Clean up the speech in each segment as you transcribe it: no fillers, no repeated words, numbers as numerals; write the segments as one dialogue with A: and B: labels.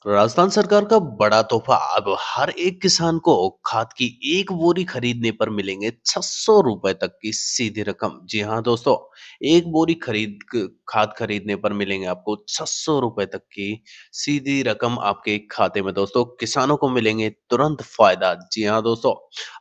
A: राजस्थान सरकार का बड़ा तोहफा अब हर एक किसान को खाद की एक बोरी खरीदने पर मिलेंगे 600 रुपए तक की सीधी रकम। जी हाँ दोस्तों, एक बोरी खाद खरीदने पर मिलेंगे आपको 600 रुपए तक की सीधी रकम आपके खाते में। दोस्तों, किसानों को मिलेंगे तुरंत फायदा। जी हाँ दोस्तों,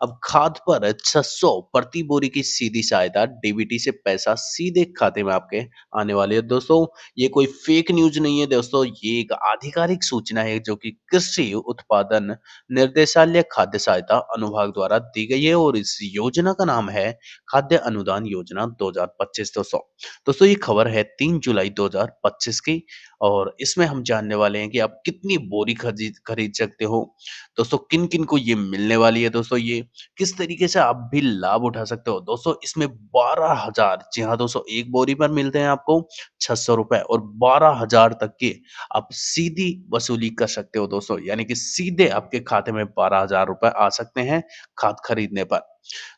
A: अब खाद पर 600 प्रति बोरी की सीधी सहायता डीबीटी से पैसा सीधे खाते में आपके आने वाली है। दोस्तों, ये कोई फेक न्यूज़ नहीं है दोस्तों, ये एक आधिकारिक सूचना है जो कि कृषि उत्पादन निर्देशालय खाद्य सहायता अनुभाग द्वारा दी गई है और इस योजना का नाम है खाद्य अनुदान योजना 2025। दोस्तों, ये खबर है 3 जुलाई 2025 की और इसमें हम जानने वाले हैं कि आप कितनी बोरी खरीद खरीद सकते हो। दोस्तों, किन-किन को ये मिलने वाली है दोस्तों, ये किस तरीके से आप भी लाभ उठा सकते हो। दोस्तों, इसमें 12,000, जी हाँ दोस्तों, एक बोरी पर मिलते हैं आपको 600 रुपए और 12,000 तक की आप सीधी वसूली कर सकते हो दोस्तों, यानी कि सीधे आपके खाते में 12,000 रुपए आ सकते हैं खाद खरीदने पर।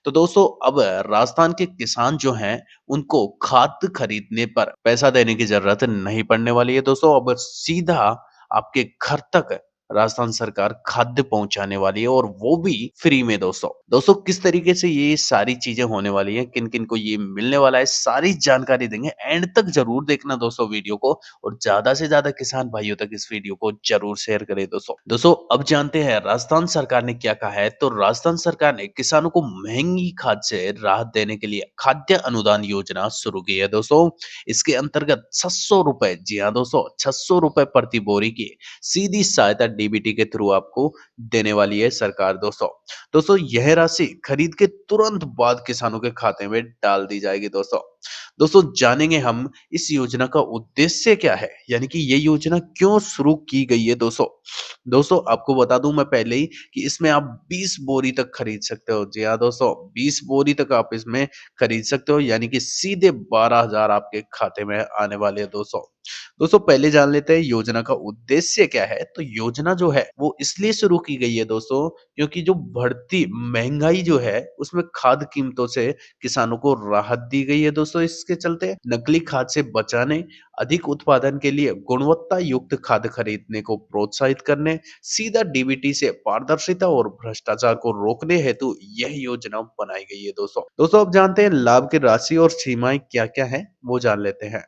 A: तो दोस्तों, अब राजस्थान के किसान जो हैं, उनको खाद खरीदने पर पैसा देने की ज़रूरत नहीं पड़ने वाली है दोस्तों। अब सीधा आपके घर तक राजस्थान सरकार खाद्य पहुँचाने वाली है और वो भी फ्री में दोस्तों। दोस्तों, किस तरीके से ये सारी चीज़ें होने वाली हैं, किन-किन को ये मिलने वाला है, सारी जानकारी देंगे। एंड तक ज़रूर देखना दोस्तों वीडियो को और ज़्यादा से ज़्यादा किसान भाइयों तक इस वीडियो को ज़रूर शेयर करें दोस्तों। दोस्तों, अब जानते हैं राजस्थान सरकार ने क्या कहा है। तो राजस्थान सरकार ने किसानों को महँगी खाद से राहत देने के लिए खाद्य अनुदान योजना शुरू की है दोस्तों। इसके अंतर्गत 600 रुपए, जी हाँ दोस्तों, 600 रुपए प्रति बोरी की सीधी सहायता डीबीटी के थ्रू आपको देने वाली है सरकार दोस्तों। दोस्तों, यह राशि खरीद के तुरंत बाद किसानों के खाते में डाल दी जाएगी दोस्तों। दोस्तों, जानेंगे हम इस योजना का उद्देश्य क्या है, यानी कि ये योजना क्यों शुरू की गई है दोस्तों। दोस्तों, आपको बता दूं मैं पहले ही कि इसमें आप 20 बोरी तक खरीद सकते हो। जी हाँ दोस्तों, 20 बोरी तक आप इसमें खरीद सकते हो, यानी कि सीधे 12,000 आपके खाते में आने वाले हैं दोस्तों। दोस्तों, पहले जान लेते हैं योजना का उद्देश्य क्या है। तो योजना जो है वो इसलिए शुरू की गई है दोस्तों, क्योंकि जो बढ़ती महंगाई जो है उसमें खाद कीमतों से किसानों को राहत दी गई है दोस्तों। इसके चलते नकली खाद से बचाने, अधिक उत्पादन के लिए गुणवत्ता युक्त खाद खरीदने को प्रोत्साहित करने, सीधा डीबीटी से पारदर्शिता और भ्रष्टाचार को रोकने हेतु यह योजना बनाई गई है दोस्तों। दोस्तों, अब जानते हैं लाभ की राशि और सीमाएं क्या-क्या हैं, वो जान लेते हैं।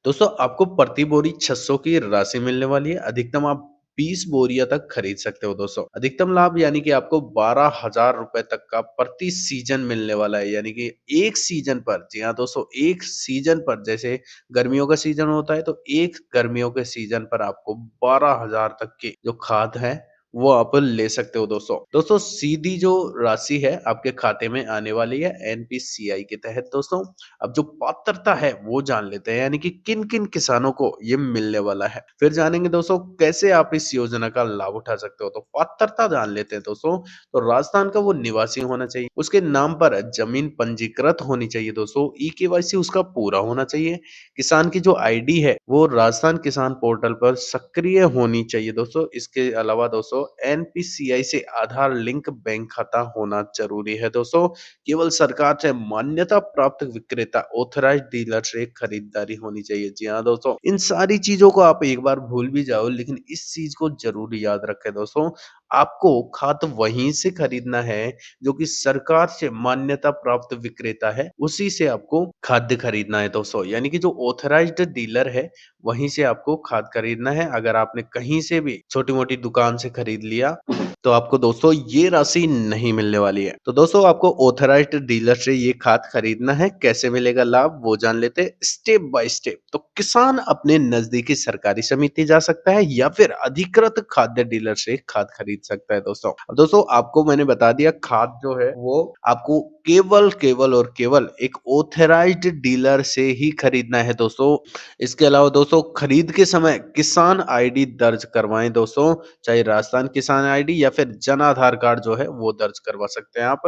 A: दोस्तों, आपको प्रति बोरी 600 की राशि मिलने वाली है। अधिकतम आप 20 बोरियाँ तक खरीद सकते हो दोस्तों। अधिकतम लाभ यानी कि आपको 12,000 रुपए तक का प्रति सीज़न मिलने वाला है, यानी कि एक सीज़न पर, जी हाँ दोस्तों, एक सीज़न पर, जैसे गर्मियों का सीज़न होता है, तो एक गर्मियों के सीज़न पर आपको 12,000 तक की जो खाद है, वो आप ले सकते हो दोस्तों। दोस्तों, सीधी जो राशि है आपके खाते में आने वाली है एनपीसीआई के तहत दोस्तों। अब जो पात्रता है वो जान लेते हैं, यानी कि किन-किन किसानों को ये मिलने वाला है। फिर जानेंगे दोस्तों कैसे आप इस योजना का लाभ उठा सकते हो। तो पात्रता जान लेते हैं दोस्तों। तो राजस्थान का वो निवासी होना चाहिए, उसके नाम पर जमीन पंजीकृत होनी चाहिए दोस्तों, ई-केवाईसी उसका पूरा होना चाहिए। किसान की जो आईडी है वो राजस्थान किसान पोर्टल पर सक्रिय होनी चाहिए दोस्तों। इसके अलावा दोस्तों एनपीसीआई से आधार लिंक बैंक खाता होना ज़रूरी है दोस्तों। केवल सरकार से मान्यता प्राप्त विक्रेता ऑथराइज्ड डीलर से खरीदारी होनी चाहिए। जी हाँ दोस्तों, इन सारी चीजों को आप एक बार भूल भी जाओ, लेकिन इस चीज को जरूर याद रखें दोस्तों। आपको खाद वहीं से खरीदना है जो कि सरकार से मान्यता प्राप्त विक्रेता है, उसी से आपको खाद्य खरीदना है दोस्तों, यानी कि जो ऑथराइज्ड डीलर है वहीं से आपको खाद खरीदना है। अगर आपने कहीं से भी छोटी मोटी दुकान से खरीद लिया तो आपको दोस्तों ये राशि नहीं मिलने वाली है। तो दोस्तों, आपको ऑथराइज्ड डीलर से ये खाद खरीदना है। कैसे मिलेगा लाभ वो जान लेते हैं स्टेप बाय स्टेप। तो किसान अपने नजदीकी सरकारी समिति जा सकता है या फिर अधिकृत खाद्य डीलर से खाद खरीद सकता है दोस्तों। अब दोस्तों, आपको मैंने बता दिया खाद जो है वो आपको केवल केवल और केवल एक ऑथराइज्ड डीलर से ही खरीदना है दोस्तों। इसके अलावा दोस्तों, खरीद के समय किसान आईडी दर्ज करवाएं दोस्तों, चाहे राजस्थान किसान आईडी या फिर जन आधार कार्ड जो है वो दर्ज करवा सकते हैं आप।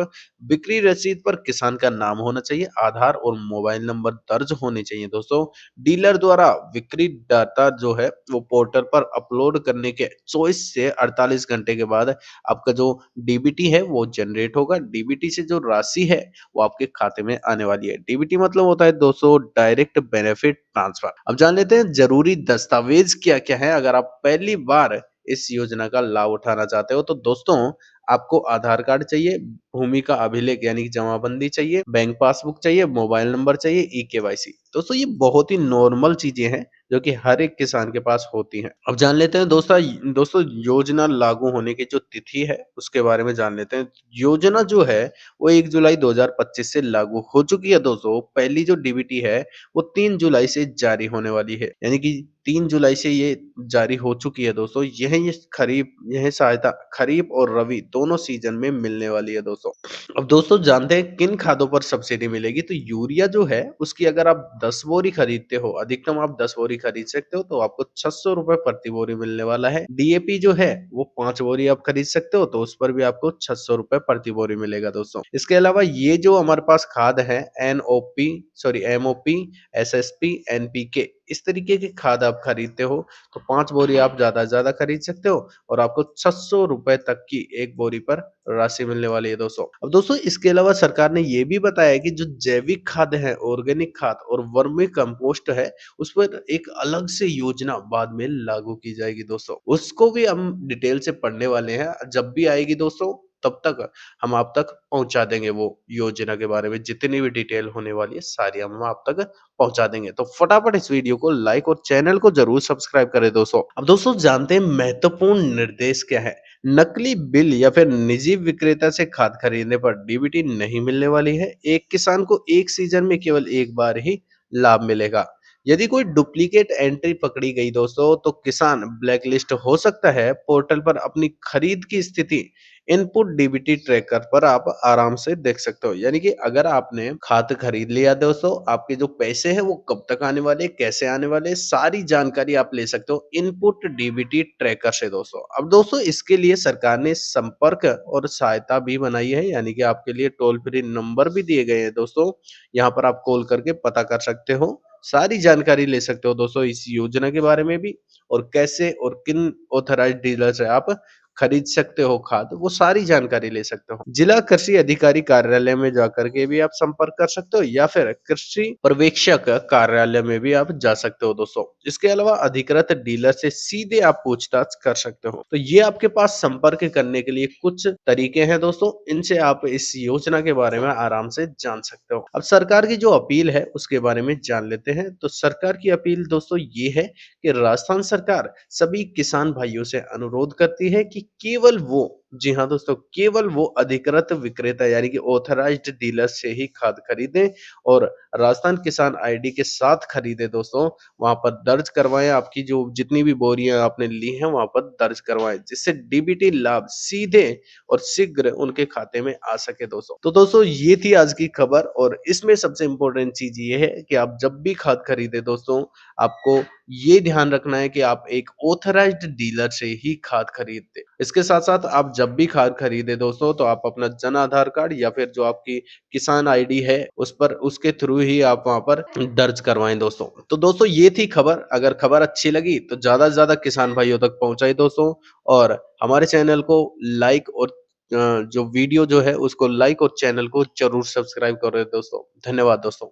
A: बिक्री रसीद पर किसान का नाम होना चाहिए, आधार और मोबाइल नंबर दर्ज होने चाहिए दोस्तों। डीलर द्वारा बिक्री डाटा जो है वो पोर्टल पर अपलोड करने के 24 से 48 घंटे के बाद आपका जो डीबीटी है वो जनरेट होगा। डीबीटी से जो राशि है वो आपके खाते में आने वाली है। डीबीटी मतलब होता है दोस्तों डायरेक्ट बेनिफिट ट्रांसफर। अब जान लेते हैं जरूरी दस्तावेज क्या क्या है अगर आप पहली बार इस योजना का लाभ उठाना चाहते हो तो दोस्तों आपको आधार कार्ड चाहिए, भूमि का अभिलेख यानी कि जमाबंदी चाहिए, बैंक पासबुक चाहिए, मोबाइल नंबर चाहिए, ई-केवाईसी। दोस्तों ये बहुत ही नॉर्मल चीज़ें हैं जो कि हर एक किसान के पास होती हैं। अब जान लेते हैं दोस्तों योजना लागू होने की जो तिथि है उसके बारे में जान लेते हैं। योजना जो है वो 1 जुलाई 2025 से लागू हो चुकी है दोस्तों। पहली जो डीबीटी है वो 3 जुलाई से जारी होने वाली है। यानी कि 3 जुलाई से ये जारी हो चुकी है दोस्तों। यह सहायता खरीफ और रबी दोनों सीज़न में मिलने वाली है दोस्तों। अब दोस्तों जानते हैं किन खादों पर सब्सिडी मिलेगी? तो यूरिया जो है उसकी अगर आप 10 बोरी खरीदते हो, अधिकतम आप 10 बोरी खरीद सकते हो तो आपको ₹600 प्रति बोरी मिलने वाला है। डीएपी जो है वो 5 बोरी आप खरीद सकते हो तो उस पर भी आपको ₹600 प्रति बोरी मिलेगा दोस्तों। इसके अलावा ये जो हमारे पास खाद है एमओपी, एसएसपी, एनपीके इस तरीके की खाद आप खरीदते हो तो 5 बोरी आप ज़्यादा से ज़्यादा खरीद सकते हो और आपको ₹600 तक की 1 बोरी पर राशि मिलने वाली है दोस्तों। अब दोस्तों इसके अलावा सरकार ने ये भी बताया है कि जो जैविक खाद है, ऑर्गेनिक खाद और वर्मी कंपोस्ट है, उस पर एक अलग से योजना बाद में लागू की जाएगी दोस्तों। उसको भी हम डिटेल से पढ़ने वाले हैं। जब भी आएगी दोस्तों तब तक हम आप तक पहुँचा देंगे वो योजना के बारे में जितनी भी डिटेल होने वाली है सारी हम आप तक पहुँचा देंगे। तो फटाफट इस वीडियो को लाइक और चैनल को ज़रूर सब्सक्राइब करें दोस्तों। अब दोस्तों जानते हैं महत्वपूर्ण निर्देश क्या है? नकली बिल या फिर निजी विक्रेता से खाद खरीदने पर डीबीटी नहीं मिलने वाली है। एक किसान को एक सीजन में केवल एक बार ही लाभ मिलेगा। यदि कोई डुप्लीकेट एंट्री पकड़ी गई दोस्तों तो किसान ब्लैकलिस्ट हो सकता है। पोर्टल पर अपनी खरीद की स्थिति इनपुट डीबीटी ट्रैकर पर आप आराम से देख सकते हो। यानी कि अगर आपने खाद खरीद लिया दोस्तों, आपके जो पैसे हैं वो कब तक आने वाले, कैसे आने वाले, सारी जानकारी आप ले सकते हो इनपुट डीबीटी ट्रैकर से दोस्तों। अब दोस्तों इसके लिए सरकार ने संपर्क और सहायता भी बनाई है यानी कि आपके लिए टोल फ्री नंबर भी दिए गए हैं दोस्तों। यहाँ पर आप कॉल करके पता कर सकते हो। सारी जानकारी ले सकते हो दोस्तों इस योजना के बारे में भी और कैसे और किन ऑथराइज्ड डीलर से आप खरीद सकते हो खाद, वो सारी जानकारी ले सकते हो। जिला कृषि अधिकारी कार्यालय में जाकर के भी आप संपर्क कर सकते हो या फिर कृषि पर्यवेक्षक कार्यालय में भी आप जा सकते हो दोस्तों। इसके अलावा अधिकृत डीलर से सीधे आप पूछताछ कर सकते हो। तो ये आपके पास संपर्क करने के लिए कुछ तरीके हैं दोस्तों, इनसे आप इस योजना के बारे में आराम से जान सकते हो। अब सरकार की जो अपील है उसके बारे में जान लेते हैं। तो सरकार की अपील दोस्तों ये है कि राजस्थान सरकार सभी किसान भाइयों से अनुरोध करती है कि केवल वो जी हाँ दोस्तों, केवल वो अधिकृत विक्रेता यानी कि ऑथराइज्ड डीलर से ही खाद खरीदें और राजस्थान किसान आईडी के साथ खरीदें दोस्तों। वहाँ पर दर्ज करवाएँ, आपकी जो जितनी भी बोरियाँ आपने ली हैं वहाँ पर दर्ज करवाएँ, जिससे डीबीटी लाभ सीधे और शीघ्र उनके खाते में आ सके दोस्तों। तो दोस्तों ये थी आज की खबर और इसमें सबसे इम्पोर्टेंट चीज़ ये है कि आप जब भी खाद खरीदें दोस्तों, आपको ये ध्यान रखना है कि आप एक ऑथराइज्ड डीलर से ही खाद खरीदें। इसके साथ-साथ आप जब भी खाद खरीदें दोस्तों, तो आप अपना जन आधार कार्ड या फिर जो आपकी किसान आईडी है, उस पर उसके थ्रू ही आप वहाँ पर दर्ज करवाएँ दोस्तों। तो दोस्तों ये थी खबर, अगर खबर अच्छी लगी तो ज़्यादा से ज़्यादा किसान भाइयों तक पहुँचाएँ दोस्तों और हमारे चैनल को लाइक और जो वीडियो जो है उसको लाइक और चैनल को ज़रूर सब्सक्राइब करें दोस्तों। धन्यवाद दोस्तों।